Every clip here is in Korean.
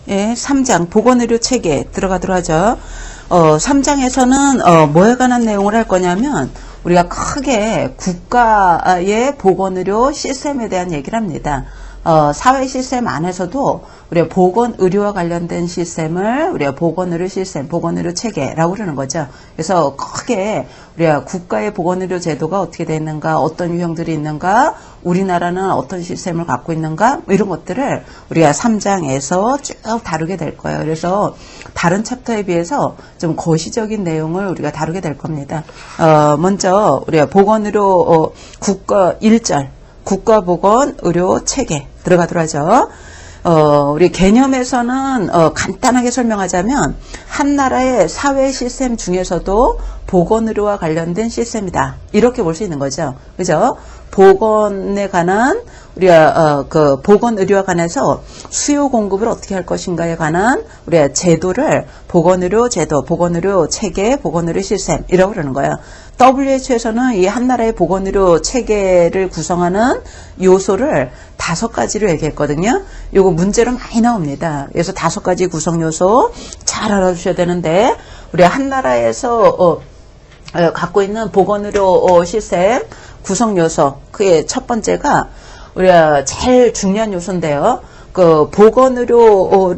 예, 3장 보건의료 체계 들어가도록 하죠. 3장에서는 뭐에 관한 내용을 할 거냐면 우리가 크게 국가의 보건의료 시스템에 대한 얘기를 합니다. 사회 시스템 안에서도 우리가 보건의료와 관련된 시스템을 우리가 보건의료 시스템, 보건의료 체계라고 그러는 거죠. 그래서 크게 우리가 국가의 보건의료 제도가 어떻게 되어 있는가, 어떤 유형들이 있는가, 우리나라는 어떤 시스템을 갖고 있는가, 이런 것들을 우리가 3장에서 쭉 다루게 될 거예요. 그래서 다른 챕터에 비해서 좀 거시적인 내용을 우리가 다루게 될 겁니다. 먼저 우리가 보건의료 국가 1절 국가보건의료 체계 들어가도록 하죠. 우리 개념에서는 간단하게 설명하자면 한 나라의 사회 시스템 중에서도 보건의료와 관련된 시스템이다. 이렇게 볼 수 있는 거죠. 그죠? 보건에 관한 우리가 그 보건의료와 관해서 수요 공급을 어떻게 할 것인가에 관한 우리가 제도를 보건의료 제도, 보건의료 체계, 보건의료 시스템 이라고 그러는 거예요. WHO에서는 이 한 나라의 보건의료 체계를 구성하는 요소를 5가지로 얘기했거든요. 요거 문제로 많이 나옵니다. 그래서 5가지 구성 요소 잘 알아두셔야 되는데 우리 한 나라에서 갖고 있는 보건의료 시스템 구성 요소 그게 첫 번째가 우리가 제일 중요한 요소인데요. 그 보건의료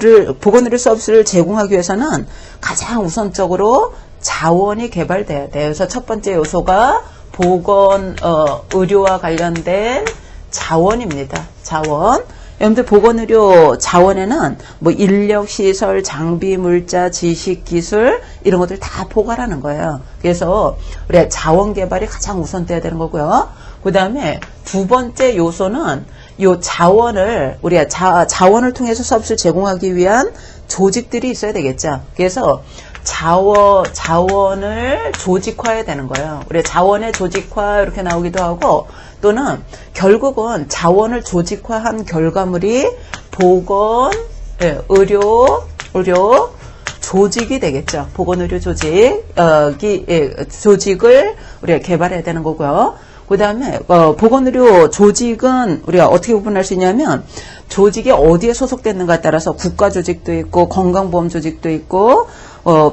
서비스를 제공하기 위해서는 가장 우선적으로 자원이 개발돼야 돼요. 그래서 첫 번째 요소가 보건의료와 관련된 자원입니다. 자원. 여러분들 보건의료 자원에는 뭐 인력, 시설, 장비, 물자, 지식, 기술 이런 것들 다 포괄하는 거예요. 그래서 우리가 자원 개발이 가장 우선돼야 되는 거고요. 그 다음에 두 번째 요소는 요 자원을 우리가 자원을 통해서 서비스를 제공하기 위한 조직들이 있어야 되겠죠. 그래서 자원을 조직화해야 되는 거예요. 우리 자원의 조직화 이렇게 나오기도 하고 또는 결국은 자원을 조직화한 결과물이 보건, 의료 조직이 되겠죠. 보건의료 조직을 우리가 개발해야 되는 거고요. 그 다음에 보건의료 조직은 우리가 어떻게 구분할 수 있냐면 조직이 어디에 소속됐는가에 따라서 국가조직도 있고 건강보험 조직도 있고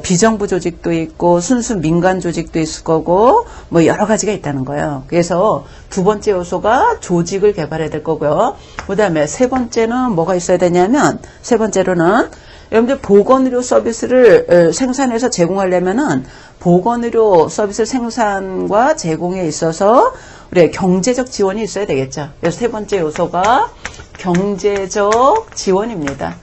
비정부 조직도 있고 순수 민간 조직도 있을 거고 뭐 여러 가지가 있다는 거예요. 그래서 두 번째 요소가 조직을 개발해야 될 거고요. 그 다음에 세 번째는 뭐가 있어야 되냐면 세 번째로는 여러분들 보건의료 서비스를 생산해서 제공하려면은 보건의료 서비스 생산과 제공에 있어서 우리 경제적 지원이 있어야 되겠죠. 그래서 세 번째 요소가 경제적 지원입니다.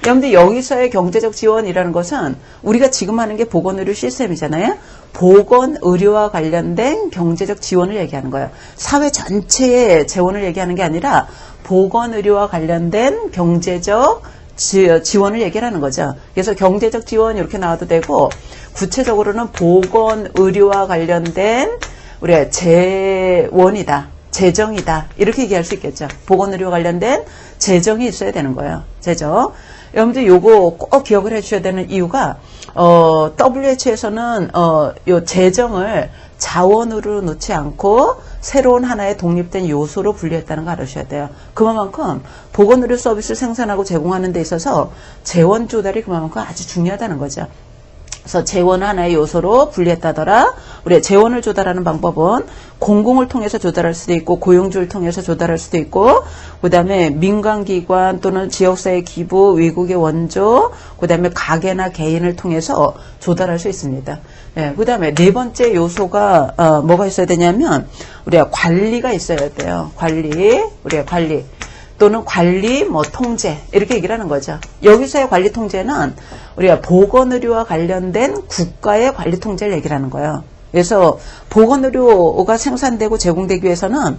여러분들 여기서의 경제적 지원이라는 것은 우리가 지금 하는 게 보건의료 시스템이잖아요. 보건의료와 관련된 경제적 지원을 얘기하는 거예요. 사회 전체의 재원을 얘기하는 게 아니라 보건의료와 관련된 경제적 지원을 얘기하는 거죠. 그래서 경제적 지원 이렇게 나와도 되고 구체적으로는 보건의료와 관련된 우리가 재원이다. 재정이다. 이렇게 얘기할 수 있겠죠. 보건의료 관련된 재정이 있어야 되는 거예요. 재정. 여러분들 요거 꼭 기억을 해주셔야 되는 이유가 WHO에서는 요 재정을 자원으로 놓지 않고 새로운 하나의 독립된 요소로 분리했다는 거 알아주셔야 돼요. 그만큼 보건의료 서비스 생산하고 제공하는 데 있어서 재원 조달이 그만큼 아주 중요하다는 거죠. 그래서 재원 하나의 요소로 분리했다더라. 우리 재원을 조달하는 방법은 공공을 통해서 조달할 수도 있고 고용주를 통해서 조달할 수도 있고 그 다음에 민간기관 또는 지역사회 기부, 외국의 원조 그 다음에 가게나 개인을 통해서 조달할 수 있습니다. 그 다음에 네 번째 요소가 뭐가 있어야 되냐면 우리가 관리가 있어야 돼요. 우리가 관리 또는 관리, 통제 이렇게 얘기를 하는 거죠. 여기서의 관리 통제는 우리가 보건의료와 관련된 국가의 관리 통제를 얘기를 하는 거예요. 그래서 보건의료가 생산되고 제공되기 위해서는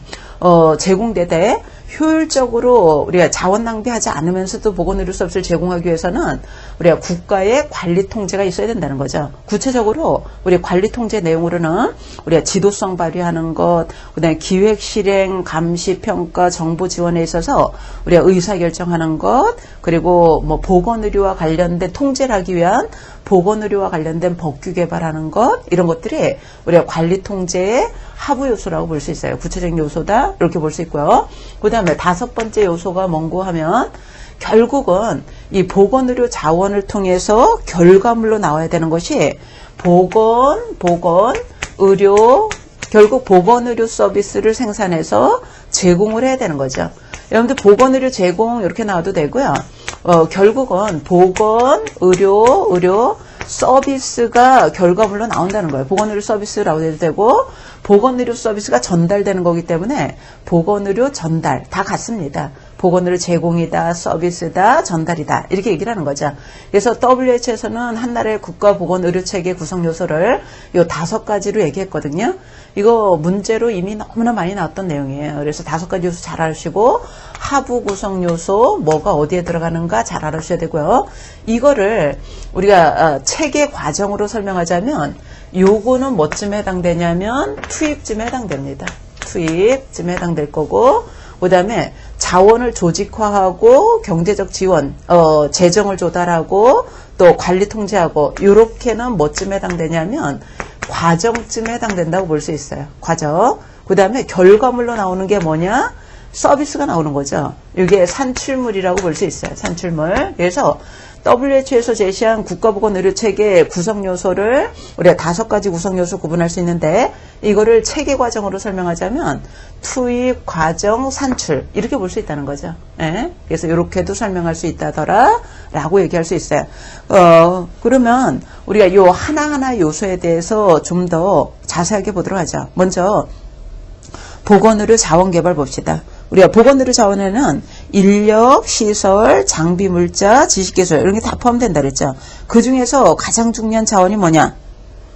제공되되 효율적으로 우리가 자원 낭비하지 않으면서도 보건의료 서비스를 제공하기 위해서는 우리가 국가의 관리 통제가 있어야 된다는 거죠. 구체적으로 우리 관리 통제 내용으로는 우리가 지도성 발휘하는 것, 그다음에 기획, 실행, 감시, 평가, 정보 지원에 있어서 우리가 의사결정하는 것, 그리고 뭐 보건의료와 관련된 통제를 하기 위한 보건의료와 관련된 법규 개발하는 것, 이런 것들이 우리가 관리 통제의 하부 요소라고 볼 수 있어요. 구체적인 요소다 이렇게 볼 수 있고요. 그 다음에 다섯 번째 요소가 뭔고 하면 결국은 이 보건의료 자원을 통해서 결과물로 나와야 되는 것이 보건의료, 결국 보건의료 서비스를 생산해서 제공을 해야 되는 거죠. 여러분들 보건의료 제공 이렇게 나와도 되고요. 결국은 의료 서비스가 결과물로 나온다는 거예요. 보건의료 서비스라고 해도 되고 보건의료 서비스가 전달되는 거기 때문에 보건의료 전달 다 같습니다. 보건의료 제공이다, 서비스다, 전달이다 이렇게 얘기를 하는 거죠. 그래서 WHO에서는 한 나라의 국가보건의료체계 구성 요소를 요 5가지로 얘기했거든요. 이거 문제로 이미 너무나 많이 나왔던 내용이에요. 그래서 5가지 요소 잘 아시고 하부 구성 요소 뭐가 어디에 들어가는가 잘 알아주셔야 되고요. 이거를 우리가 체계 과정으로 설명하자면 요거는 뭐쯤에 해당되냐면 투입쯤에 해당됩니다. 투입쯤에 해당될 거고 그 다음에 자원을 조직화하고 경제적 지원, 재정을 조달하고 또 관리 통제하고 요렇게는 뭐쯤에 해당되냐면 과정쯤에 해당된다고 볼 수 있어요. 과정. 그 다음에 결과물로 나오는 게 뭐냐? 서비스가 나오는 거죠. 이게 산출물이라고 볼 수 있어요. 산출물. 그래서 WHO에서 제시한 국가보건의료체계 구성요소를 우리가 5가지 구성요소 구분할 수 있는데 이거를 체계 과정으로 설명하자면 투입, 과정, 산출 이렇게 볼 수 있다는 거죠. 예? 그래서 이렇게도 설명할 수 있다더라 라고 얘기할 수 있어요. 그러면 우리가 요 하나하나 요소에 대해서 좀 더 자세하게 보도록 하죠. 먼저 보건의료 자원 개발 봅시다. 우리가 보건의료 자원에는 인력, 시설, 장비, 물자, 지식기술 이런 게 다 포함된다 그랬죠. 그 중에서 가장 중요한 자원이 뭐냐?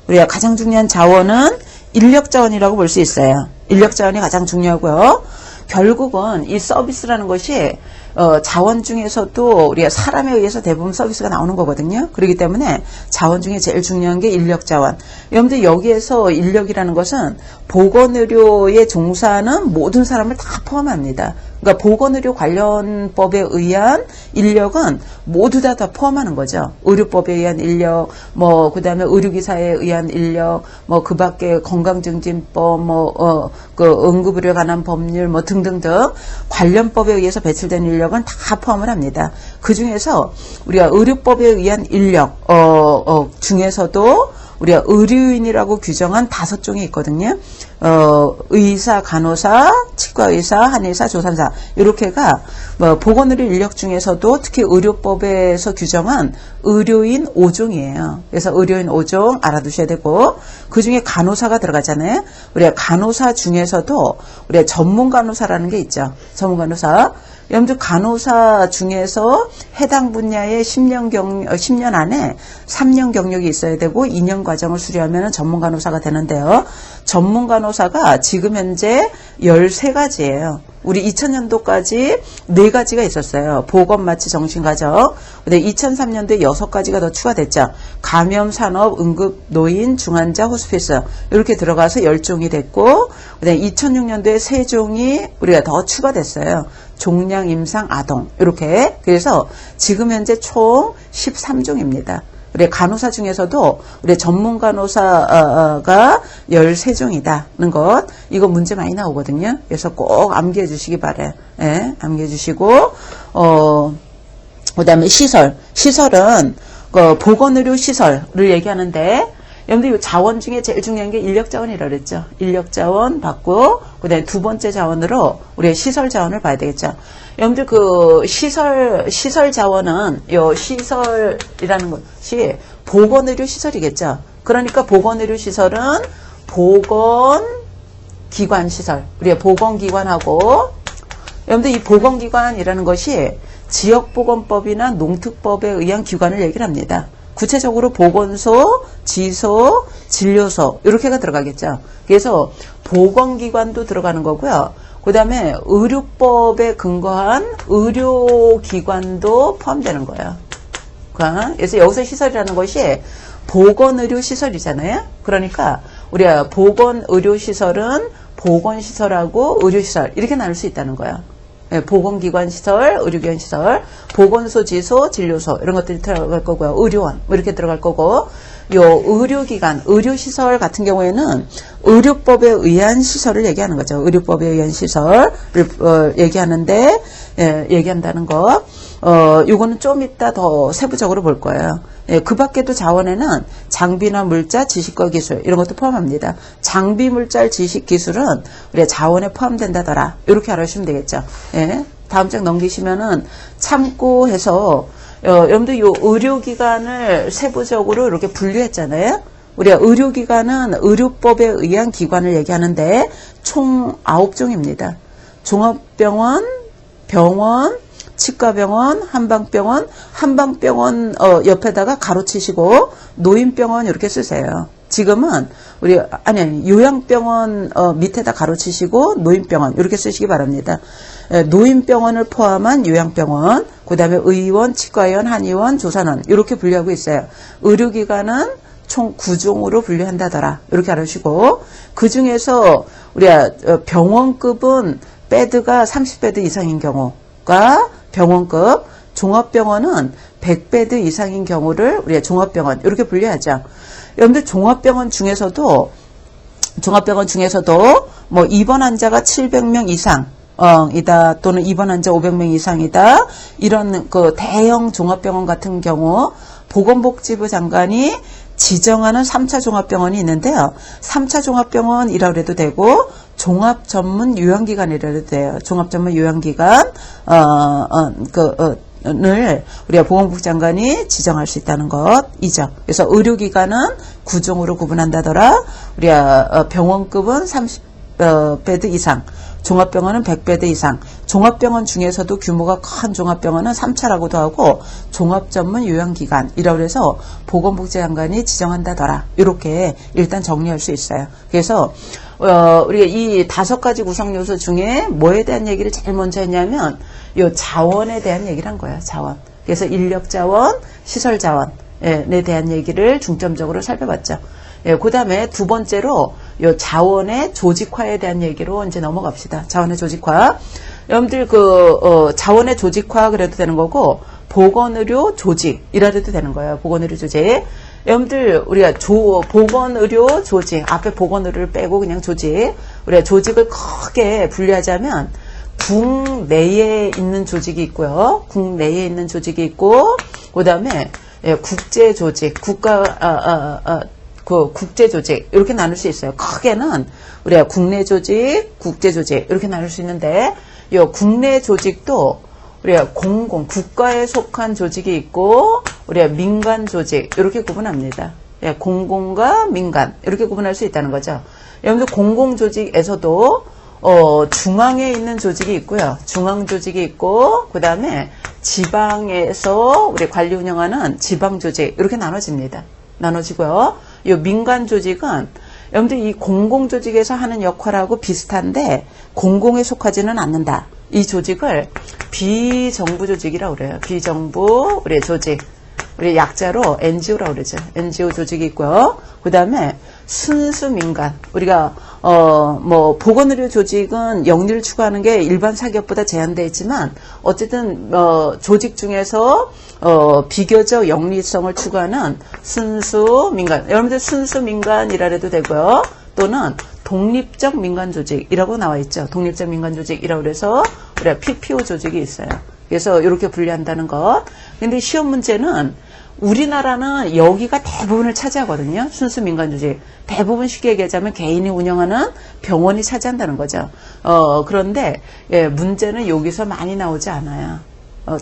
우리가 가장 중요한 자원은 인력 자원이라고 볼 수 있어요. 인력 자원이 가장 중요하고요. 결국은 이 서비스라는 것이 자원 중에서도 우리가 사람에 의해서 대부분 서비스가 나오는 거거든요. 그렇기 때문에 자원 중에 제일 중요한 게 인력 자원. 여러분들 여기에서 인력이라는 것은 보건의료에 종사하는 모든 사람을 다 포함합니다. 그러니까 보건의료 관련법에 의한 인력은 모두 다 포함하는 거죠. 의료법에 의한 인력, 그 다음에 의료기사에 의한 인력, 그 밖에 건강증진법, 그 응급의료에 관한 법률, 등등등 관련법에 의해서 배출된 인력은 다 포함을 합니다. 그 중에서 우리가 의료법에 의한 인력, 중에서도 우리가 의료인이라고 규정한 5종이 있거든요. 의사, 간호사, 치과의사, 한의사, 조산사 이렇게가 보건의료 인력 중에서도 특히 의료법에서 규정한 의료인 5종이에요. 그래서 의료인 5종 알아두셔야 되고 그 중에 간호사가 들어가잖아요. 우리가 간호사 중에서도 우리가 전문 간호사라는 게 있죠. 전문 간호사. 여러분들 간호사 중에서 해당 분야의 10년 안에 3년 경력이 있어야 되고 2년 과정을 수료하면 전문 간호사가 되는데요. 전문 간호사가 지금 현재 13가지예요. 우리 2000년도까지 4가지가 있었어요. 보건, 마취, 정신가정. 근데 2003년도에 6가지가 더 추가됐죠. 감염, 산업, 응급, 노인, 중환자, 호스피스 이렇게 들어가서 10종이 됐고 그다음에 2006년도에 3종이 우리가 더 추가됐어요. 종양, 임상, 아동 이렇게. 그래서 지금 현재 총 13종입니다. 우리 간호사 중에서도 우리 전문 간호사가 13종이다는 것. 이거 문제 많이 나오거든요. 그래서 꼭 암기해 주시기 바라요. 예, 암기해 주시고 그다음에 시설은 보건의료 시설을 얘기하는데 여러분들 이 자원 중에 제일 중요한 게 인력 자원이라고 그랬죠. 인력 자원 받고 그다음에 두 번째 자원으로 우리가 시설 자원을 봐야 되겠죠. 여러분들 그 시설 자원은 요 시설이라는 것이 보건의료 시설이겠죠. 그러니까 보건의료 시설은 보건기관 시설. 우리가 보건기관하고 여러분들 이 보건기관이라는 것이 지역보건법이나 농특법에 의한 기관을 얘기를 합니다. 구체적으로 보건소, 지소, 진료소 이렇게가 들어가겠죠. 그래서 보건기관도 들어가는 거고요. 그 다음에 의료법에 근거한 의료기관도 포함되는 거예요. 그래서 여기서 시설이라는 것이 보건의료시설이잖아요. 그러니까 우리가 보건의료시설은 보건시설하고 의료시설 이렇게 나눌 수 있다는 거예요. 보건기관 시설, 의료기관 시설, 보건소, 지소, 진료소 이런 것들이 들어갈 거고요. 의료원 이렇게 들어갈 거고 요 의료기관, 의료시설 같은 경우에는 의료법에 의한 시설을 얘기하는 거죠. 의료법에 의한 시설을 얘기하는데 얘기한다는 거. 요거는 좀 이따 더 세부적으로 볼 거예요. 예, 그 밖에도 자원에는 장비나 물자, 지식과 기술 이런 것도 포함합니다. 장비, 물자, 지식, 기술은 우리가 자원에 포함된다더라. 이렇게 알아주시면 되겠죠. 예, 다음 장 넘기시면은 참고해서 여러분들 요 의료기관을 세부적으로 이렇게 분류했잖아요. 우리가 의료기관은 의료법에 의한 기관을 얘기하는데 총 9종입니다. 종합병원, 병원, 치과병원, 한방병원, 한방병원 옆에다가 가로치시고 노인병원 이렇게 쓰세요. 지금은 우리 아니 요양병원 밑에다 가로치시고 노인병원 이렇게 쓰시기 바랍니다. 노인병원을 포함한 요양병원, 그다음에 의원, 치과의원, 한의원, 조산원 이렇게 분류하고 있어요. 의료기관은 총 9종으로 분류한다더라. 이렇게 알아주시고 그 중에서 우리가 병원급은 베드가 30베드 이상인 경우가 병원급, 종합병원은 100베드 이상인 경우를 우리가 종합병원 이렇게 분류하죠. 여러분들 종합병원 중에서도 뭐 입원 환자가 700명 이상 이다 또는 입원 환자 500명 이상이다 이런 그 대형 종합병원 같은 경우 보건복지부 장관이 지정하는 3차 종합병원이 있는데요. 3차 종합병원이라고 해도 되고 종합전문 요양기관이라도 돼요. 종합전문 요양기관 을 우리가 보건복지부 장관이 지정할 수 있다는 것이죠. 그래서 의료기관은 9종으로 구분한다더라. 우리가 병원급은 30베드 이상, 종합병원은 100베드 이상, 종합병원 중에서도 규모가 큰 종합병원은 3차라고도 하고 종합전문 요양기관이라고 해서 보건복지부 장관이 지정한다더라. 이렇게 일단 정리할 수 있어요. 그래서 우리가 이 5가지 구성 요소 중에 뭐에 대한 얘기를 제일 먼저 했냐면 요 자원에 대한 얘기를 한 거예요. 자원. 그래서 인력 자원, 시설 자원에 대한 얘기를 중점적으로 살펴봤죠. 예, 그 다음에 두 번째로 요 자원의 조직화에 대한 얘기로 이제 넘어갑시다. 자원의 조직화. 여러분들 자원의 조직화 그래도 되는 거고 보건의료 조직이라도 되는 거예요. 보건의료 조직. 여러분들 우리가 보건의료 조직 앞에 보건의료를 빼고 그냥 조직 우리가 조직을 크게 분류하자면 국내에 있는 조직이 있고요. 국내에 있는 조직이 있고 그다음에 국제 조직 국제 조직 이렇게 나눌 수 있어요. 크게는 우리가 국내 조직, 국제 조직 이렇게 나눌 수 있는데 이 국내 조직도 우리가 국가에 속한 조직이 있고 우리가 민간 조직 이렇게 구분합니다. 공공과 민간 이렇게 구분할 수 있다는 거죠. 여러분들 공공조직에서도 중앙에 있는 조직이 있고요. 중앙 조직이 있고 그 다음에 지방에서 우리 관리 운영하는 지방 조직 이렇게 나눠지고요. 이 민간 조직은 여러분들 이 공공 조직에서 하는 역할하고 비슷한데 공공에 속하지는 않는다. 이 조직을 비정부 조직이라고 그래요. 비정부 우리 조직. 우리 약자로 NGO라고 그러죠. NGO 조직이 있고요. 그 다음에 순수 민간. 우리가 뭐 보건의료 조직은 영리를 추구하는 게 일반 사기업보다 제한되어 있지만 어쨌든 조직 중에서 비교적 영리성을 추구하는 순수 민간. 여러분들 순수 민간이라 해도 되고요. 또는 독립적 민간 조직이라고 나와 있죠. 독립적 민간 조직이라고 해서 우리가 PPO 조직이 있어요. 그래서 이렇게 분류한다는 것. 근데 시험 문제는 우리나라는 여기가 대부분을 차지하거든요. 순수 민간 조직. 대부분 쉽게 얘기하자면 개인이 운영하는 병원이 차지한다는 거죠. 그런데 문제는 여기서 많이 나오지 않아요.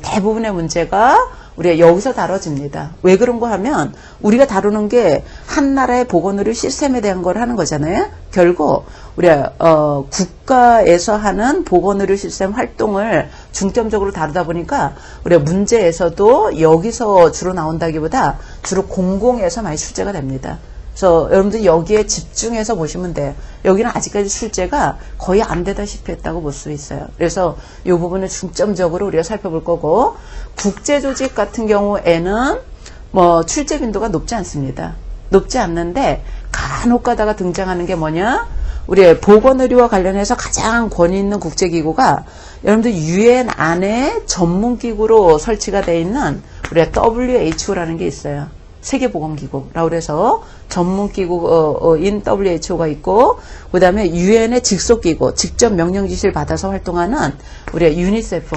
대부분의 문제가 우리가 여기서 다뤄집니다. 왜 그런 거 하면 우리가 다루는 게 한 나라의 보건의료 시스템에 대한 걸 하는 거잖아요. 결국 우리가 국가에서 하는 보건의료 시스템 활동을 중점적으로 다루다 보니까 우리가 문제에서도 여기서 주로 나온다기보다 주로 공공에서 많이 출제가 됩니다. 그래서 여러분들 여기에 집중해서 보시면 돼요. 여기는 아직까지 출제가 거의 안 되다시피 했다고 볼 수 있어요. 그래서 이 부분을 중점적으로 우리가 살펴볼 거고 국제조직 같은 경우에는 뭐 출제 빈도가 높지 않습니다. 높지 않는데 간혹 가다가 등장하는 게 뭐냐? 우리의 보건의료와 관련해서 가장 권위 있는 국제기구가 여러분들 UN 안에 전문기구로 설치가 되어 있는 우리의 WHO라는 게 있어요. 세계보건기구라고 해서 전문기구인 WHO가 있고 그 다음에 UN의 직속기구 직접 명령 지시를 받아서 활동하는 우리의 유니세프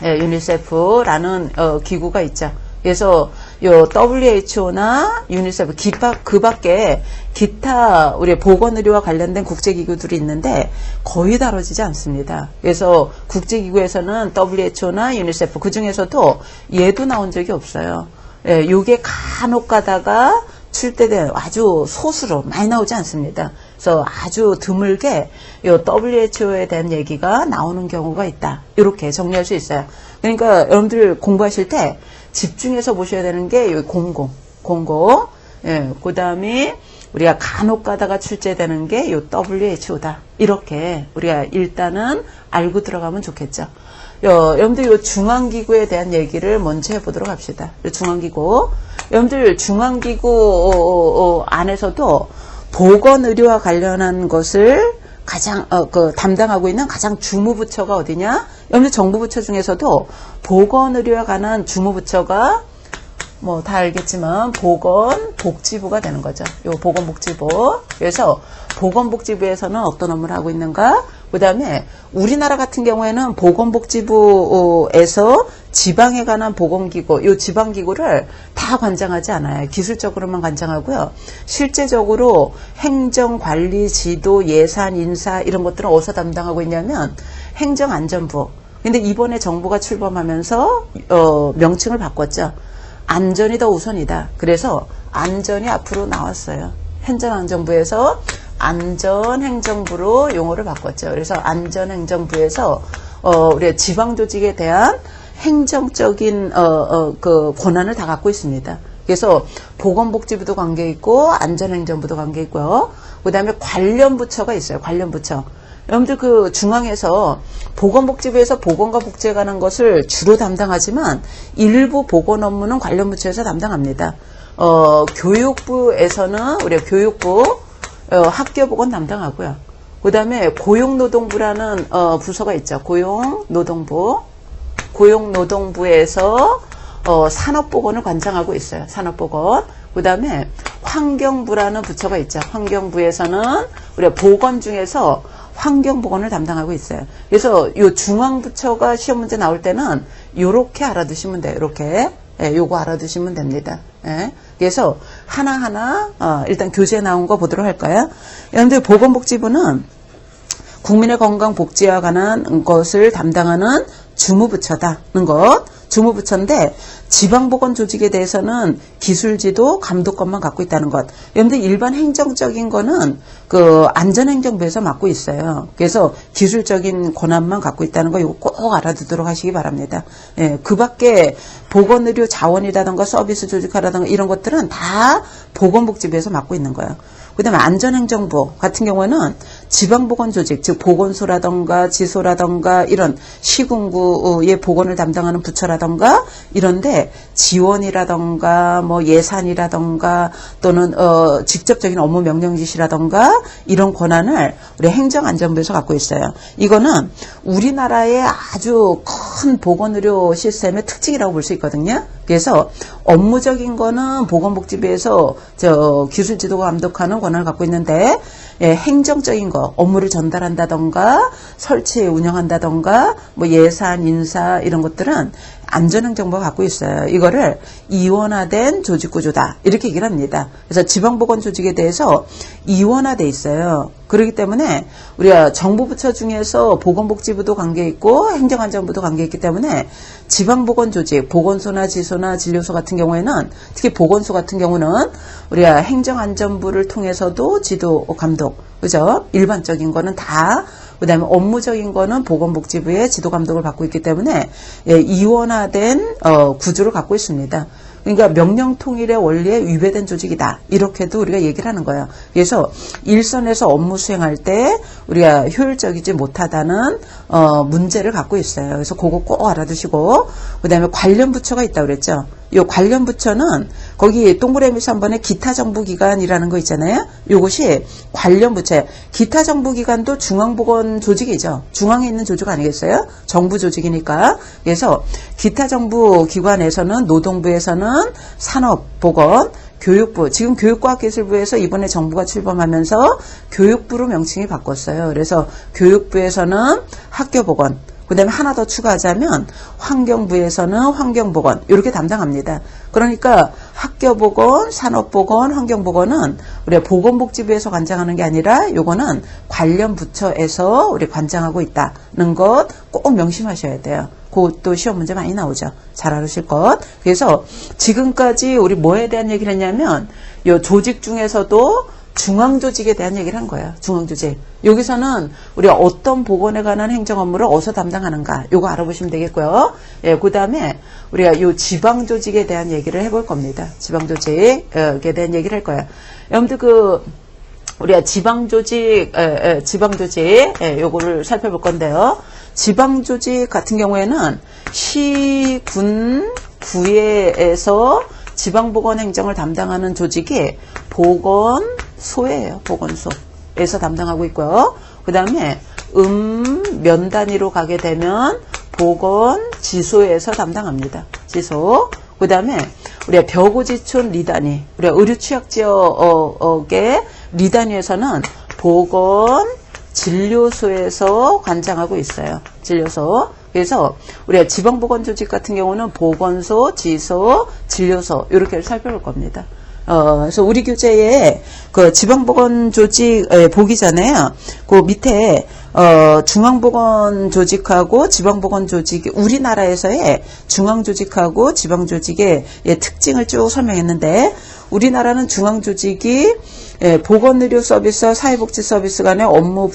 유니세프라는 기구가 있죠. 그래서 요 WHO나 유니세프 그 밖에 기타 우리 보건의료와 관련된 국제기구들이 있는데 거의 다뤄지지 않습니다. 그래서 국제기구에서는 WHO나 유니세프 그 중에서도 얘도 나온 적이 없어요. 요게 간혹 가다가 출제된 아주 소수로 많이 나오지 않습니다. 그래서 아주 드물게 요 WHO에 대한 얘기가 나오는 경우가 있다. 이렇게 정리할 수 있어요. 그러니까 여러분들 공부하실 때 집중해서 보셔야 되는 게 여기 공고. 그 다음에 우리가 간혹 가다가 출제되는 게 요 WHO다. 이렇게 우리가 일단은 알고 들어가면 좋겠죠. 여러분들 요 중앙기구에 대한 얘기를 먼저 해보도록 합시다. 중앙기구. 여러분들 중앙기구 안에서도 보건의료와 관련한 것을 가장 담당하고 있는 가장 주무부처가 어디냐? 여러분들 정부부처 중에서도 보건의료와 관한 주무부처가 뭐 다 알겠지만 보건복지부가 되는 거죠. 요 보건복지부. 그래서 보건복지부에서는 어떤 업무를 하고 있는가? 그 다음에 우리나라 같은 경우에는 보건복지부에서 지방에 관한 보건기구, 요 지방기구를 다 관장하지 않아요. 기술적으로만 관장하고요. 실제적으로 행정, 관리, 지도, 예산, 인사 이런 것들은 어디서 담당하고 있냐면 행정안전부. 근데 이번에 정부가 출범하면서 명칭을 바꿨죠. 안전이 더 우선이다. 그래서 안전이 앞으로 나왔어요. 행정안전부에서 안전행정부로 용어를 바꿨죠. 그래서 안전행정부에서 우리 지방조직에 대한 행정적인 그 권한을 다 갖고 있습니다. 그래서 보건복지부도 관계 있고 안전행정부도 관계 있고요. 그 다음에 관련 부처가 있어요. 관련 부처. 여러분들 그 중앙에서 보건복지부에서 보건과 복지에 관한 것을 주로 담당하지만 일부 보건 업무는 관련 부처에서 담당합니다. 교육부에서는 우리 교육부 학교보건 담당하고요. 그 다음에 고용노동부라는 부서가 있죠. 고용노동부. 고용노동부에서 산업보건을 관장하고 있어요. 산업보건. 그 다음에 환경부라는 부처가 있죠. 환경부에서는 우리가 보건 중에서 환경보건을 담당하고 있어요. 그래서 이 중앙부처가 시험 문제 나올 때는 요렇게 알아두시면 돼요. 이렇게. 요거 알아두시면 됩니다. 그래서 하나하나 일단 교재에 나온 거 보도록 할까요? 여러분들 보건복지부는 국민의 건강 복지와 관한 것을 담당하는 주무부처다는 것. 주무부처인데 지방보건 조직에 대해서는 기술지도 감독권만 갖고 있다는 것. 여러분들 일반 행정적인 거는 그 안전행정부에서 맡고 있어요. 그래서 기술적인 권한만 갖고 있다는 거 이거 꼭 알아두도록 하시기 바랍니다. 그 밖에 보건의료 자원이라든가 서비스 조직화라든가 이런 것들은 다 보건복지부에서 맡고 있는 거예요. 그 다음에 안전행정부 같은 경우에는 지방보건조직, 즉 보건소라던가 지소라던가 이런 시군구의 보건을 담당하는 부처라던가 이런데 지원이라던가 뭐 예산이라던가 또는 직접적인 업무 명령 지시라던가 이런 권한을 우리 행정안전부에서 갖고 있어요. 이거는 우리나라의 아주 큰 보건의료 시스템의 특징이라고 볼 수 있거든요. 그래서 업무적인 거는 보건복지부에서 기술지도가 감독하는 권한을 갖고 있는데 행정적인 거, 업무를 전달한다던가 설치 운영한다던가 뭐 예산, 인사 이런 것들은 안전행정부가 갖고 있어요. 이거를 이원화된 조직구조다 이렇게 얘기를 합니다. 그래서 지방보건조직에 대해서 이원화돼 있어요. 그렇기 때문에 우리가 정부부처 중에서 보건복지부도 관계 있고 행정안전부도 관계 있기 때문에 지방보건조직, 보건소나 지소나 진료소 같은 경우에는 특히 보건소 같은 경우는 우리가 행정안전부를 통해서도 지도 감독, 그죠? 일반적인 거는 다 그 다음에 업무적인 거는 보건복지부의 지도 감독을 받고 있기 때문에 이원화된 구조를 갖고 있습니다. 그러니까 명령통일의 원리에 위배된 조직이다. 이렇게도 우리가 얘기를 하는 거예요. 그래서 일선에서 업무 수행할 때 우리가 효율적이지 못하다는 문제를 갖고 있어요. 그래서 그거 꼭 알아두시고 그 다음에 관련 부처가 있다고 그랬죠. 이 관련 부처는 거기 동그라미 3번에 기타 정부기관이라는 거 있잖아요. 이것이 관련 부처예요. 기타 정부기관도 중앙보건 조직이죠. 중앙에 있는 조직 아니겠어요? 정부 조직이니까. 그래서 기타 정부기관에서는 노동부에서는 산업보건, 교육부, 지금 교육과학기술부에서 이번에 정부가 출범하면서 교육부로 명칭이 바꿨어요. 그래서 교육부에서는 학교보건, 그 다음에 하나 더 추가하자면 환경부에서는 환경보건 이렇게 담당합니다. 그러니까 학교보건, 산업보건, 환경보건은 우리가 보건복지부에서 관장하는 게 아니라 요거는 관련 부처에서 우리 관장하고 있다는 것 꼭 명심하셔야 돼요. 그것도 시험 문제 많이 나오죠. 잘 알으실 것. 그래서 지금까지 우리 뭐에 대한 얘기를 했냐면 요 조직 중에서도 중앙조직에 대한 얘기를 한 거예요. 중앙조직. 여기서는 우리가 어떤 보건에 관한 행정 업무를 어디서 담당하는가 요거 알아보시면 되겠고요. 예, 그 다음에 우리가 요 지방조직에 대한 얘기를 해볼 겁니다. 지방조직에 대한 얘기를 할 거예요. 여러분들 우리가 지방조직 요거를 살펴볼 건데요. 지방조직 같은 경우에는 시, 군, 구에서 지방보건행정을 담당하는 조직이 보건소예요. 보건소에서 담당하고 있고요. 그 다음에 면 단위로 가게 되면 보건지소에서 담당합니다. 지소. 그 다음에 우리가 벼고지촌 리단위, 우리가 의료취약지역의 리단위에서는 보건진료소에서 관장하고 있어요. 진료소. 그래서 우리가 지방보건조직 같은 경우는 보건소, 지소, 진료소 이렇게 살펴볼 겁니다. 그래서 우리 교재에 그 지방보건조직 보기 전에요. 그 밑에 중앙보건조직하고 지방보건조직 우리나라에서의 중앙조직하고 지방조직의 특징을 쭉 설명했는데 우리나라는 중앙조직이 보건의료 서비스와 사회복지 서비스 간의 업무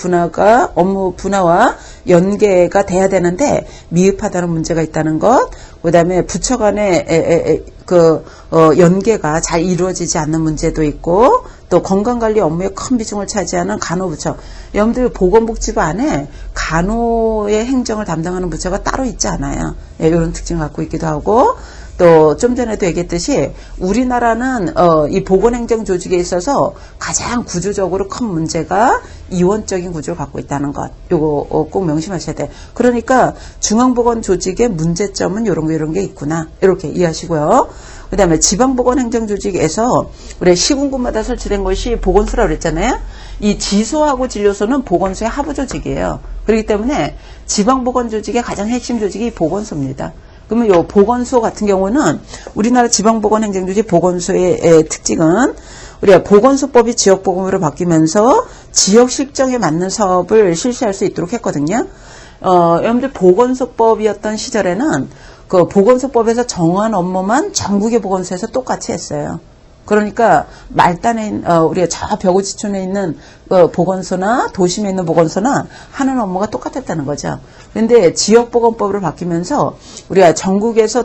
분화와 연계가 돼야 되는데 미흡하다는 문제가 있다는 것, 그 다음에 부처 간의 연계가 잘 이루어지지 않는 문제도 있고, 또 건강관리 업무에 큰 비중을 차지하는 간호부처. 여러분들 보건복지부 안에 간호의 행정을 담당하는 부처가 따로 있지 않아요. 이런 특징을 갖고 있기도 하고, 또 좀 전에도 얘기했듯이 우리나라는 이 보건행정 조직에 있어서 가장 구조적으로 큰 문제가 이원적인 구조를 갖고 있다는 것. 요거 꼭 명심하셔야 돼요. 그러니까 중앙보건조직의 문제점은 이런 게 있구나. 이렇게 이해하시고요. 그 다음에 지방보건행정조직에서 우리 시군구마다 설치된 것이 보건소라고 그랬잖아요. 이 지소하고 진료소는 보건소의 하부조직이에요. 그렇기 때문에 지방보건조직의 가장 핵심 조직이 보건소입니다. 그러면 요 보건소 같은 경우는 우리나라 지방보건행정조직 보건소의 특징은 우리가 보건소법이 지역보건으로 바뀌면서 지역 실정에 맞는 사업을 실시할 수 있도록 했거든요. 여러분들 보건소법이었던 시절에는 그 보건소법에서 정한 업무만 전국의 보건소에서 똑같이 했어요. 그러니까 말단에 우리가 저 벼고지촌에 있는 보건소나 도심에 있는 보건소나 하는 업무가 똑같았다는 거죠. 그런데 지역보건법으로 바뀌면서 우리가 전국에서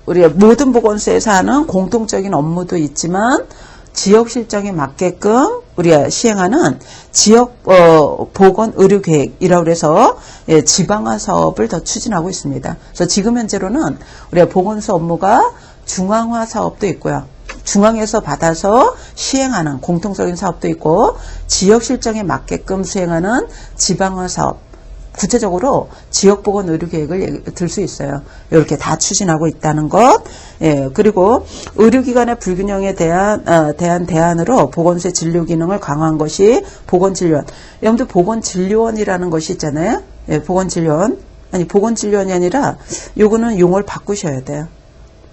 우리가 모든 보건소에서 하는 공통적인 업무도 있지만 지역 실정에 맞게끔 우리가 시행하는 지역 보건 의료 계획이라고 해서 지방화 사업을 더 추진하고 있습니다. 그래서 지금 현재로는 우리가 보건소 업무가 중앙화 사업도 있고요. 중앙에서 받아서 시행하는 공통적인 사업도 있고 지역 실정에 맞게끔 수행하는 지방화 사업. 구체적으로 지역보건 의료계획을 들 수 있어요. 이렇게 다 추진하고 있다는 것. 예, 그리고 의료기관의 불균형에 대한 대안으로 보건소의 진료 기능을 강화한 것이 보건진료원. 여러분들 보건진료원이라는 것이 있잖아요. 예, 보건진료원. 아니 보건진료원이 아니라 요거는 용어를 바꾸셔야 돼요.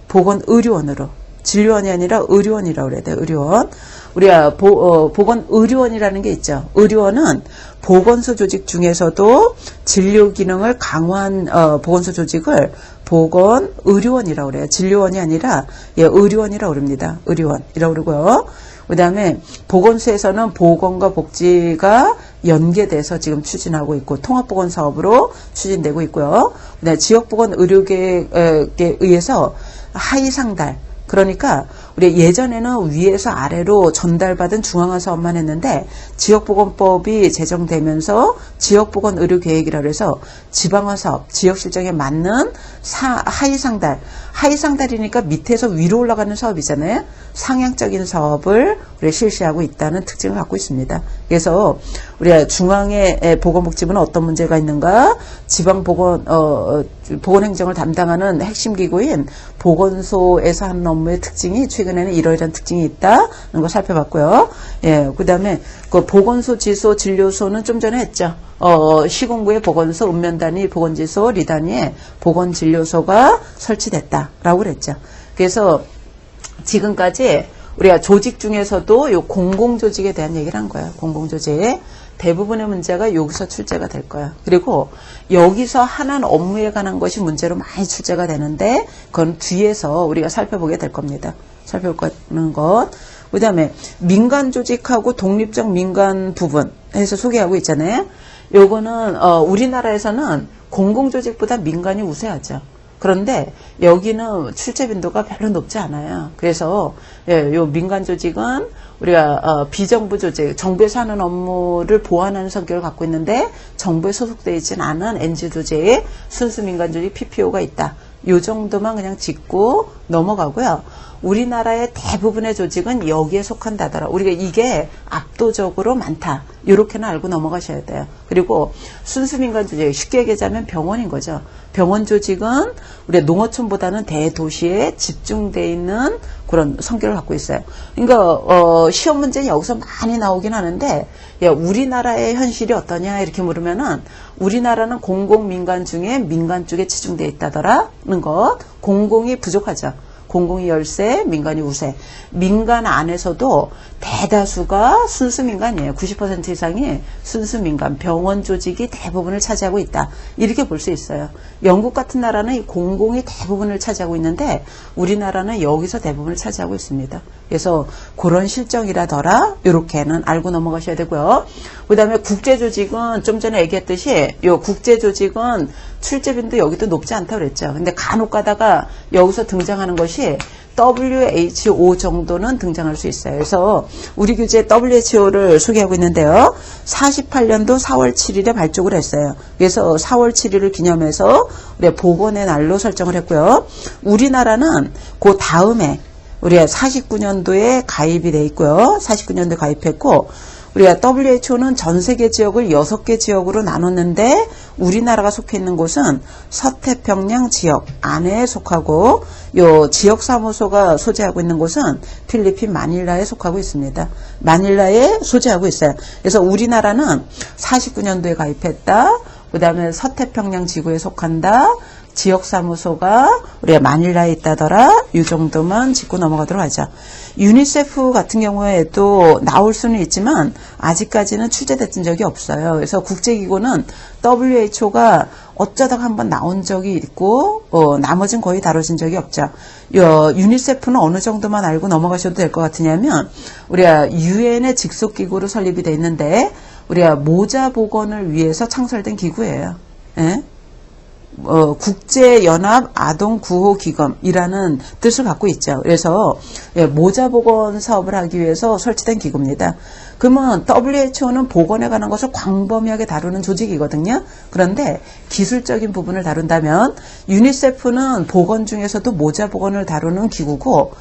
보건의료원으로. 진료원이 아니라 의료원이라고 그래야 돼요. 의료원. 우리가 보건의료원이라는 게 있죠. 의료원은 보건소 조직 중에서도 진료 기능을 강화한 보건소 조직을 보건의료원이라고 그래요. 진료원이 아니라 의료원이라고 그럽니다. 의료원이라고 그러고요. 그 다음에 보건소에서는 보건과 복지가 연계돼서 지금 추진하고 있고 통합보건 사업으로 추진되고 있고요. 그다음에 지역보건 의료계획에 의해서 하위상달, 그러니까 우리 예전에는 위에서 아래로 전달받은 중앙화 사업만 했는데 지역보건법이 제정되면서 지역보건 의료계획이라고 해서 지방화 사업, 지역 실정에 맞는 하위상달이니까 밑에서 위로 올라가는 사업이잖아요. 상향적인 사업을 우리가 실시하고 있다는 특징을 갖고 있습니다. 그래서 우리가 중앙의 보건복지부는 어떤 문제가 있는가, 지방보건 보건행정을 담당하는 핵심 기구인 보건소에서 하는 업무의 특징이 최근에는 이러이러한 특징이 있다는 거 살펴봤고요. 예, 그 다음에 그 보건소, 지소, 진료소는 좀 전에 했죠. 시군구의 보건소, 읍면단위 보건지소, 리단위에 보건진료소가 설치됐다라고 그랬죠. 그래서 지금까지 우리가 조직 중에서도 요 공공조직에 대한 얘기를 한 거예요. 공공조직. 대부분의 문제가 여기서 출제가 될 거예요. 그리고 여기서 하는 업무에 관한 것이 문제로 많이 출제가 되는데 그건 뒤에서 우리가 살펴보게 될 겁니다. 살펴보는 것. 그 다음에 민간 조직하고 독립적 민간 부분 해서 소개하고 있잖아요. 요거는 우리나라에서는 공공조직보다 민간이 우세하죠. 그런데 여기는 출제 빈도가 별로 높지 않아요. 그래서 요 민간 조직은 우리가 비정부 조직, 정부에서 하는 업무를 보완하는 성격을 갖고 있는데 정부에 소속되어 있지는 않은 NG 조직, 순수 민간 조직 PPO가 있다. 요 정도만 그냥 짚고 넘어가고요. 우리나라의 대부분의 조직은 여기에 속한다더라. 우리가 이게 압도적으로 많다. 이렇게는 알고 넘어가셔야 돼요. 그리고 순수민간 조직, 쉽게 얘기하자면 병원인 거죠. 병원 조직은 우리 농어촌보다는 대도시에 집중되어 있는 그런 성격을 갖고 있어요. 그러니까 시험 문제는 여기서 많이 나오긴 하는데 야, 우리나라의 현실이 어떠냐 이렇게 물으면은 우리나라는 공공민간 중에 민간 쪽에 치중되어 있다더라는 것. 공공이 부족하죠. 공공이 열세, 민간이 우세. 민간 안에서도 대다수가 순수민간이에요. 90% 이상이 순수민간, 병원 조직이 대부분을 차지하고 있다. 이렇게 볼 수 있어요. 영국 같은 나라는 이 공공이 대부분을 차지하고 있는데 우리나라는 여기서 대부분을 차지하고 있습니다. 그래서 그런 실정이라더라. 이렇게는 알고 넘어가셔야 되고요. 그 다음에 국제조직은 좀 전에 얘기했듯이 이 국제조직은 출제빈도 여기도 높지 않다고 그랬죠. 근데 간혹 가다가 여기서 등장하는 것이 WHO 정도는 등장할 수 있어요. 그래서 우리 교재 WHO를 소개하고 있는데요. 48년도 4월 7일에 발족을 했어요. 그래서 4월 7일을 기념해서 우리가 보건의 날로 설정을 했고요. 우리나라는 그 다음에 우리가 49년도에 가입이 돼 있고요. 49년도에 가입했고 우리가 WHO는 전 세계 지역을 6개 지역으로 나눴는데 우리나라가 속해 있는 곳은 서태평양 지역 안에 속하고 요 지역사무소가 소재하고 있는 곳은 필리핀 마닐라에 속하고 있습니다. 마닐라에 소재하고 있어요. 그래서 우리나라는 49년도에 가입했다. 그 다음에 서태평양 지구에 속한다. 지역사무소가 우리가 마닐라에 있다더라. 이 정도만 짚고 넘어가도록 하죠. 유니세프 같은 경우에도 나올 수는 있지만 아직까지는 출제됐던 적이 없어요. 그래서 국제기구는 WHO가 어쩌다가 한번 나온 적이 있고 나머지는 거의 다뤄진 적이 없죠. 유니세프는 어느 정도만 알고 넘어가셔도 될 것 같으냐면 우리가 유엔의 직속기구로 설립이 돼 있는데 우리가 모자보건을 위해서 창설된 기구예요. 예? 국제연합 아동구호기금이라는 뜻을 갖고 있죠. 그래서 모자보건 사업을 하기 위해서 설치된 기구입니다. 그러면 WHO는 보건에 관한 것을 광범위하게 다루는 조직이거든요. 그런데 기술적인 부분을 다룬다면 유니세프는 보건 중에서도 모자보건을 다루는 기구고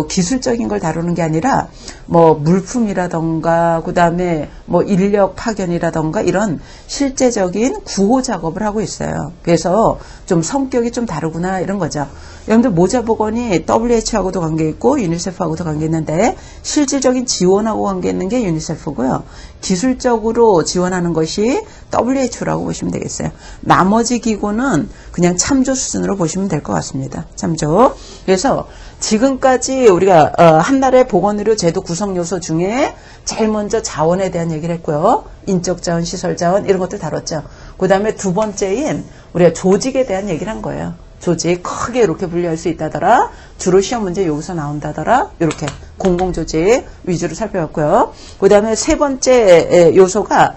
기술적인 걸 다루는 게 아니라 뭐 물품이라던가 그다음에 뭐 인력 파견이라던가 이런 실제적인 구호 작업을 하고 있어요. 그래서 좀 성격이 좀 다르구나 이런 거죠. 여러분들 모자보건이 WHO하고도 관계 있고 유니세프하고도 관계 있는데 실질적인 지원하고 관계 있는 게 유니세프고요. 기술적으로 지원하는 것이 WHO라고 보시면 되겠어요. 나머지 기구는 그냥 참조 수준으로 보시면 될 것 같습니다. 참조. 그래서 지금까지 우리가 한 나라의 보건의료 제도 구성 요소 중에 제일 먼저 자원에 대한 얘기를 했고요. 인적 자원, 시설 자원 이런 것들 다뤘죠. 그 다음에 두 번째인 우리가 조직에 대한 얘기를 한 거예요. 조직 크게 이렇게 분류할 수 있다더라. 주로 시험 문제 여기서 나온다더라. 이렇게 공공조직 위주로 살펴봤고요. 그 다음에 세 번째 요소가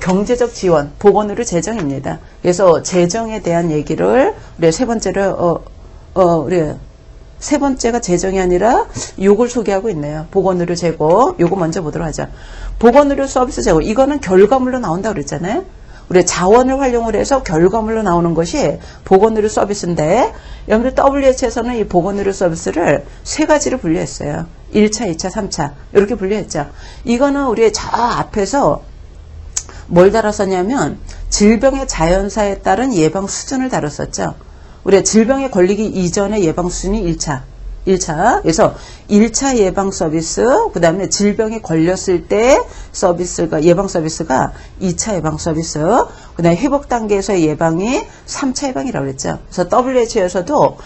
경제적 지원, 보건의료 재정입니다. 그래서 재정에 대한 얘기를 우리 세 번째로 우리 세 번째가 재정이 아니라 요걸 소개하고 있네요. 보건의료 제공. 요거 먼저 보도록 하죠. 보건의료 서비스 제공. 이거는 결과물로 나온다고 그랬잖아요. 우리 자원을 활용을 해서 결과물로 나오는 것이 보건의료 서비스인데 여러분들 WHO에서는 이 보건의료 서비스를 세 가지로 분류했어요. 1차, 2차, 3차 이렇게 분류했죠. 이거는 우리 저 앞에서 뭘 다뤘었냐면 질병의 자연사에 따른 예방 수준을 다뤘었죠. 우리가 질병에 걸리기 이전의 예방 수준이 1차. 그래서 1차 예방 서비스, 그 다음에 질병에 걸렸을 때 서비스가, 예방 서비스가 2차 예방 서비스, 그 다음에 회복 단계에서의 예방이 3차 예방이라고 그랬죠. 그래서 WHO에서도,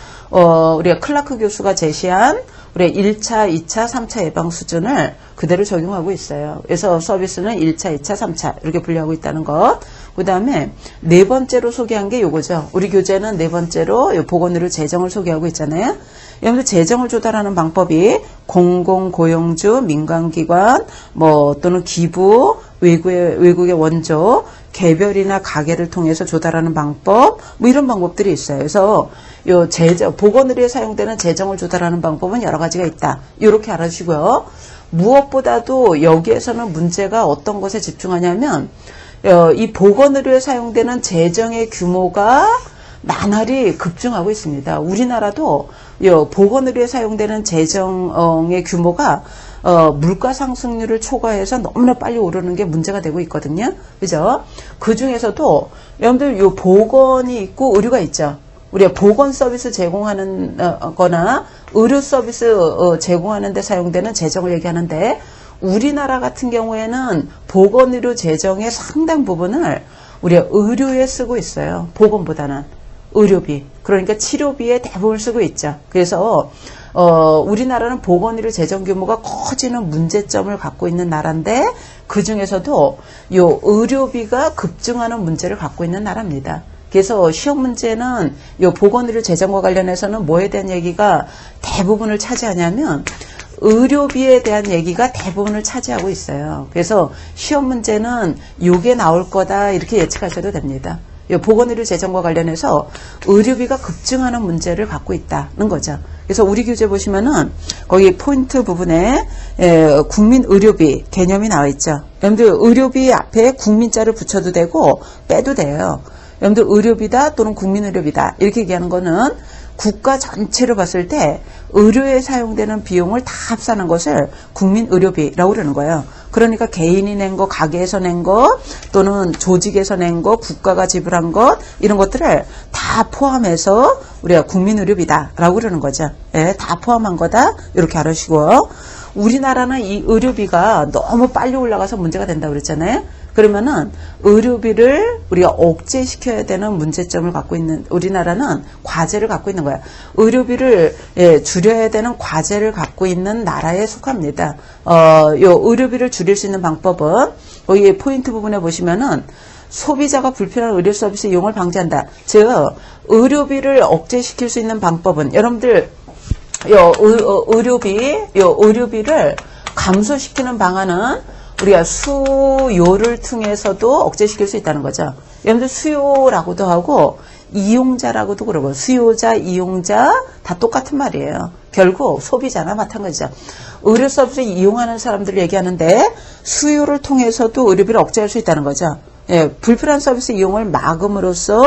우리가 클라크 교수가 제시한 우리 1차, 2차, 3차 예방 수준을 그대로 적용하고 있어요. 그래서 서비스는 1차, 2차, 3차 이렇게 분류하고 있다는 것. 그 다음에 네 번째로 소개한 게 요거죠. 우리 교재는 네 번째로 보건의료 재정을 소개하고 있잖아요. 여러분들 재정을 조달하는 방법이 공공고용주, 민간기관, 또는 기부, 외국의 원조, 개별이나 가게를 통해서 조달하는 방법, 이런 방법들이 있어요. 그래서 요 보건의료에 사용되는 재정을 조달하는 방법은 여러 가지가 있다. 이렇게 알아주시고요. 무엇보다도 여기에서는 문제가 어떤 것에 집중하냐면 이 보건의료에 사용되는 재정의 규모가 나날이 급증하고 있습니다. 우리나라도 보건의료에 사용되는 재정의 규모가 물가 상승률을 초과해서 너무나 빨리 오르는 게 문제가 되고 있거든요. 그죠? 그 중에서도 여러분들 요 보건이 있고 의료가 있죠. 우리가 보건 서비스 제공하는 거나 의료 서비스 제공하는 데 사용되는 재정을 얘기하는데 우리나라 같은 경우에는 보건의료 재정의 상당 부분을 우리가 의료에 쓰고 있어요. 보건보다는 의료비, 그러니까 치료비에 대부분을 쓰고 있죠. 그래서 우리나라는 보건의료 재정 규모가 커지는 문제점을 갖고 있는 나라인데 그 중에서도 요 의료비가 급증하는 문제를 갖고 있는 나라입니다. 그래서 시험 문제는 요 보건의료 재정과 관련해서는 뭐에 대한 얘기가 대부분을 차지하냐면 의료비에 대한 얘기가 대부분을 차지하고 있어요. 그래서 시험 문제는 요게 나올 거다 이렇게 예측하셔도 됩니다. 요 보건의료 재정과 관련해서 의료비가 급증하는 문제를 갖고 있다는 거죠. 그래서 우리 교재 보시면은 거기 포인트 부분에 국민의료비 개념이 나와 있죠. 여러분들 의료비 앞에 국민자를 붙여도 되고 빼도 돼요. 여러분들 의료비다 또는 국민의료비다 이렇게 얘기하는 거는 국가 전체로 봤을 때 의료에 사용되는 비용을 다 합산한 것을 국민의료비라고 그러는 거예요. 그러니까 개인이 낸 거, 가게에서 낸 거, 또는 조직에서 낸 거, 국가가 지불한 것, 이런 것들을 다 포함해서 우리가 국민의료비다라고 그러는 거죠. 예, 다 포함한 거다. 이렇게 알아주시고요. 우리나라는 이 의료비가 너무 빨리 올라가서 문제가 된다고 그랬잖아요. 그러면은 의료비를 우리가 억제시켜야 되는 문제점을 갖고 있는 우리나라는 과제를 갖고 있는 거야. 의료비를 줄여야 되는 과제를 갖고 있는 나라에 속합니다. 요 의료비를 줄일 수 있는 방법은 여기 포인트 부분에 보시면은 소비자가 불필요한 의료 서비스 이용을 방지한다. 즉 의료비를 억제시킬 수 있는 방법은 여러분들 의료비를 감소시키는 방안은 우리가 수요를 통해서도 억제시킬 수 있다는 거죠. 여러분들 수요라고도 하고 이용자라고도 그러고 수요자, 이용자 다 똑같은 말이에요. 결국 소비자나 마찬가지죠. 의료 서비스 이용하는 사람들을 얘기하는데 수요를 통해서도 의료비를 억제할 수 있다는 거죠. 예, 불필요한 서비스 이용을 막음으로써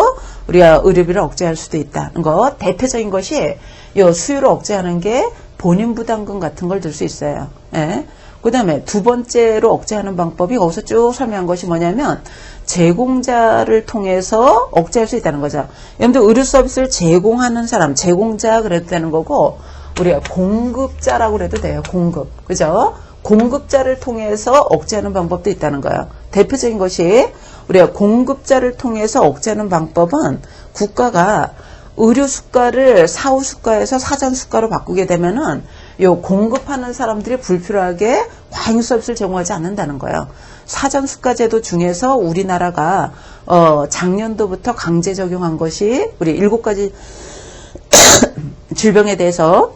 우리가 의료비를 억제할 수도 있다는 거. 대표적인 것이 이 수요를 억제하는 게 본인 부담금 같은 걸 들 수 있어요. 예. 그 다음에 두 번째로 억제하는 방법이 거기서 쭉 설명한 것이 뭐냐면 제공자를 통해서 억제할 수 있다는 거죠. 여러분들 의료 서비스를 제공하는 사람, 제공자 그래도 되는 거고 우리가 공급자라고 그래도 돼요. 공급. 그죠? 공급자를 통해서 억제하는 방법도 있다는 거예요. 대표적인 것이 우리가 공급자를 통해서 억제하는 방법은 국가가 의료 수가를 사후 수가에서 사전 수가로 바꾸게 되면은 요 공급하는 사람들이 불필요하게 과잉 서비스를 제공하지 않는다는 거예요. 사전 수가 제도 중에서 우리나라가 작년도부터 강제 적용한 것이 우리 7가지 질병에 대해서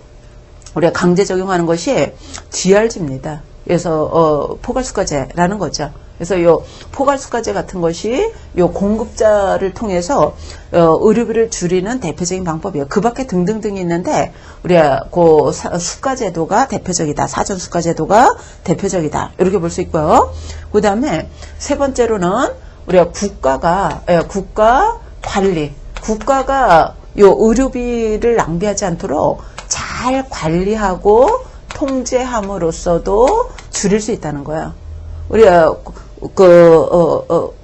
우리가 강제 적용하는 것이 DRG입니다. 그래서 포괄수가제라는 거죠. 그래서 요 포괄수가제 같은 것이 요 공급자를 통해서 의료비를 줄이는 대표적인 방법이에요. 그 밖에 등등등이 있는데 우리가 그 수가제도가 대표적이다. 사전 수가제도가 대표적이다. 이렇게 볼 수 있고요. 그 다음에 세 번째로는 우리가 국가 관리, 국가가 요 의료비를 낭비하지 않도록 잘 관리하고 통제함으로써도 줄일 수 있다는 거예요. 우리가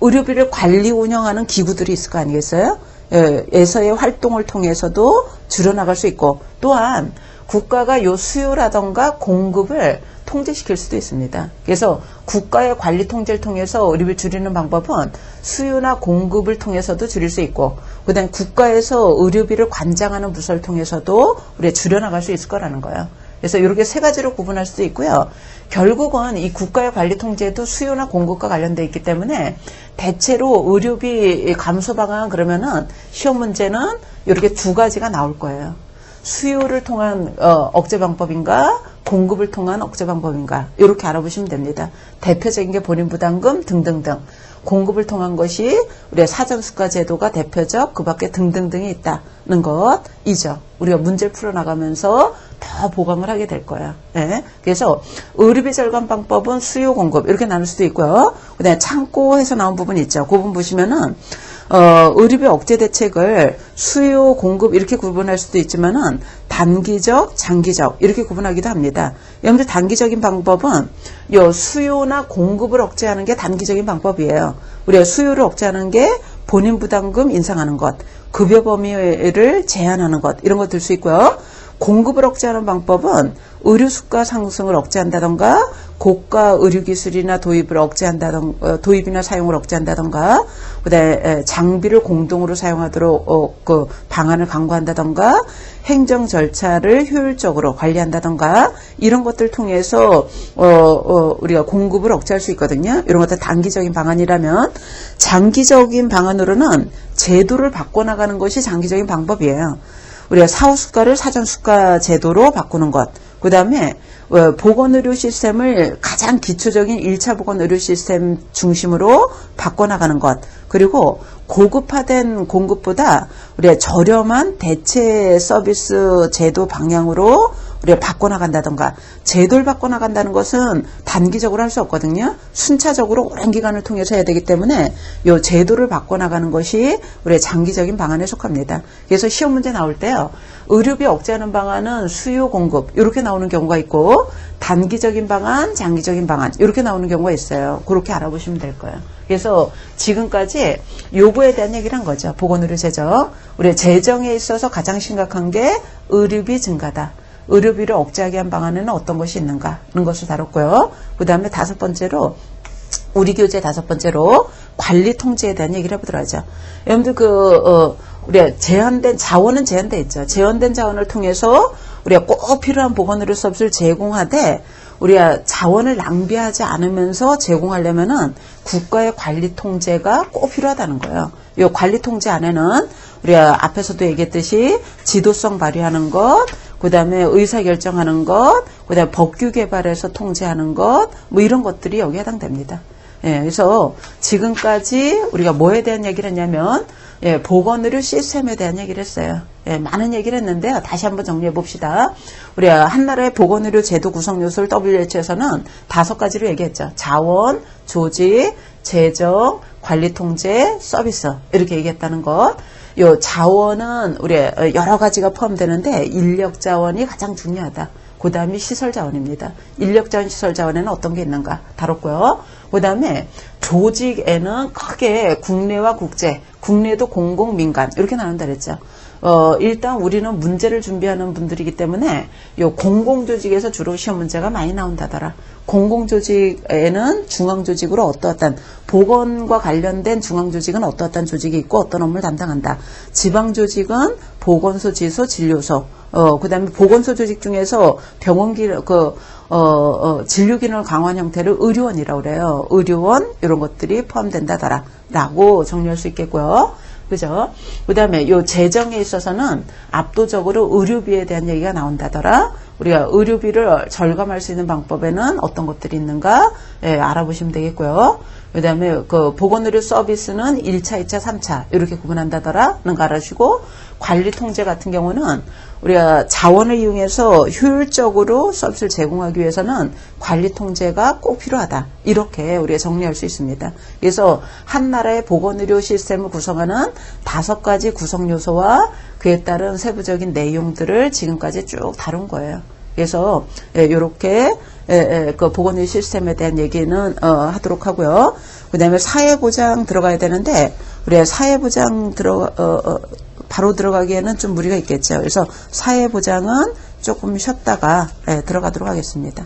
의료비를 관리 운영하는 기구들이 있을 거 아니겠어요? 에서의 활동을 통해서도 줄여나갈 수 있고, 또한 국가가 요 수요라던가 공급을 통제시킬 수도 있습니다. 그래서 국가의 관리 통제를 통해서 의료비를 줄이는 방법은 수요나 공급을 통해서도 줄일 수 있고, 그 다음에 국가에서 의료비를 관장하는 부서를 통해서도 우리가 줄여나갈 수 있을 거라는 거예요. 그래서 이렇게 세 가지로 구분할 수도 있고요. 결국은 이 국가의 관리 통제도 수요나 공급과 관련되어 있기 때문에 대체로 의료비 감소 방안 그러면은 시험 문제는 이렇게 두 가지가 나올 거예요. 수요를 통한 억제 방법인가, 공급을 통한 억제 방법인가, 이렇게 알아보시면 됩니다. 대표적인 게 본인 부담금 등등등. 공급을 통한 것이 우리의 사전수가 제도가 대표적, 그 밖에 등등등이 있다는 것이죠. 우리가 문제를 풀어나가면서 더 보강을 하게 될 거예요. 네. 그래서 의료비 절감 방법은 수요, 공급 이렇게 나눌 수도 있고요. 그다음에 창고에서 나온 부분이 있죠. 그 부분 보시면은 의료비 억제 대책을 수요, 공급 이렇게 구분할 수도 있지만은 단기적, 장기적 이렇게 구분하기도 합니다. 여러분들 단기적인 방법은 요 수요나 공급을 억제하는 게 단기적인 방법이에요. 우리가 수요를 억제하는 게 본인 부담금 인상하는 것, 급여 범위를 제한하는 것 이런 거 들 수 있고요. 공급을 억제하는 방법은 의료 수가 상승을 억제한다던가 고가 의료기술이나 도입을 억제한다던가 도입이나 사용을 억제한다던가 그다음에 장비를 공동으로 사용하도록 그 방안을 강구한다던가 행정 절차를 효율적으로 관리한다던가 이런 것들 통해서 우리가 공급을 억제할 수 있거든요. 이런 것들 단기적인 방안이라면 장기적인 방안으로는 제도를 바꿔나가는 것이 장기적인 방법이에요. 우리가 사후수가를 사전수가 제도로 바꾸는 것. 그 다음에 보건의료 시스템을 가장 기초적인 1차 보건의료 시스템 중심으로 바꿔나가는 것. 그리고 고급화된 공급보다 우리가 저렴한 대체 서비스 제도 방향으로 우리가 바꿔나간다던가 제도를 바꿔나간다는 것은 단기적으로 할 수 없거든요. 순차적으로 오랜 기간을 통해서 해야 되기 때문에 이 제도를 바꿔나가는 것이 우리의 장기적인 방안에 속합니다. 그래서 시험 문제 나올 때요. 의료비 억제하는 방안은 수요 공급 이렇게 나오는 경우가 있고 단기적인 방안, 장기적인 방안 이렇게 나오는 경우가 있어요. 그렇게 알아보시면 될 거예요. 그래서 지금까지 요거에 대한 얘기를 한 거죠. 보건의료 재정. 우리 재정에 있어서 가장 심각한 게 의료비 증가다. 의료비를 억제하게 한 방안에는 어떤 것이 있는가 하는 것을 다뤘고요. 그 다음에 다섯 번째로 우리 교재 다섯 번째로 관리 통제에 대한 얘기를 해보도록 하죠. 여러분들 우리가 제한된 자원은 제한돼 있죠. 제한된 자원을 통해서 우리가 꼭 필요한 보건의료 서비스를 제공하되 우리가 자원을 낭비하지 않으면서 제공하려면은 국가의 관리 통제가 꼭 필요하다는 거예요. 이 관리 통제 안에는 우리가 앞에서도 얘기했듯이 지도성 발휘하는 것, 그 다음에 의사결정하는 것, 그 다음에 법규 개발해서 통제하는 것, 뭐 이런 것들이 여기에 해당됩니다. 예, 그래서 지금까지 우리가 뭐에 대한 얘기를 했냐면, 예, 보건의료 시스템에 대한 얘기를 했어요. 예, 많은 얘기를 했는데요. 다시 한번 정리해 봅시다. 우리가 한나라의 보건의료 제도 구성 요소를 WHO에서는 5가지로 얘기했죠. 자원, 조직, 재정, 관리 통제, 서비스 이렇게 얘기했다는 것. 요 자원은 우리 여러 가지가 포함되는데 인력 자원이 가장 중요하다. 그 다음에 시설 자원입니다. 인력 자원, 시설 자원에는 어떤 게 있는가 다뤘고요. 그 다음에 조직에는 크게 국내와 국제, 국내도 공공, 민간 이렇게 나눈다 그랬죠. 일단 우리는 문제를 준비하는 분들이기 때문에 요 공공조직에서 주로 시험 문제가 많이 나온다더라. 공공조직에는 중앙조직으로 어떠한 보건과 관련된 중앙조직은 어떠한 조직이 있고 어떤 업무를 담당한다. 지방조직은 보건소, 지소, 진료소. 그 다음에 보건소 조직 중에서 병원 진료 기능을 강화한 형태를 의료원이라고 그래요. 의료원 이런 것들이 포함된다더라. 라고 정리할 수 있겠고요. 그죠? 그 다음에 요 재정에 있어서는 압도적으로 의료비에 대한 얘기가 나온다더라. 우리가 의료비를 절감할 수 있는 방법에는 어떤 것들이 있는가, 예, 알아보시면 되겠고요. 그 다음에 그 보건의료 서비스는 1차, 2차, 3차 이렇게 구분한다더라는 거 알아주시고 관리 통제 같은 경우는 우리가 자원을 이용해서 효율적으로 서비스를 제공하기 위해서는 관리 통제가 꼭 필요하다. 이렇게 우리가 정리할 수 있습니다. 그래서 한 나라의 보건의료 시스템을 구성하는 5가지 구성 요소와 그에 따른 세부적인 내용들을 지금까지 쭉 다룬 거예요. 그래서 이렇게 그 보건의료 시스템에 대한 얘기는 하도록 하고요. 그다음에 사회보장 들어가야 되는데 우리가 사회보장 바로 들어가기에는 좀 무리가 있겠죠. 그래서 사회보장은 조금 쉬었다가 들어가도록 하겠습니다.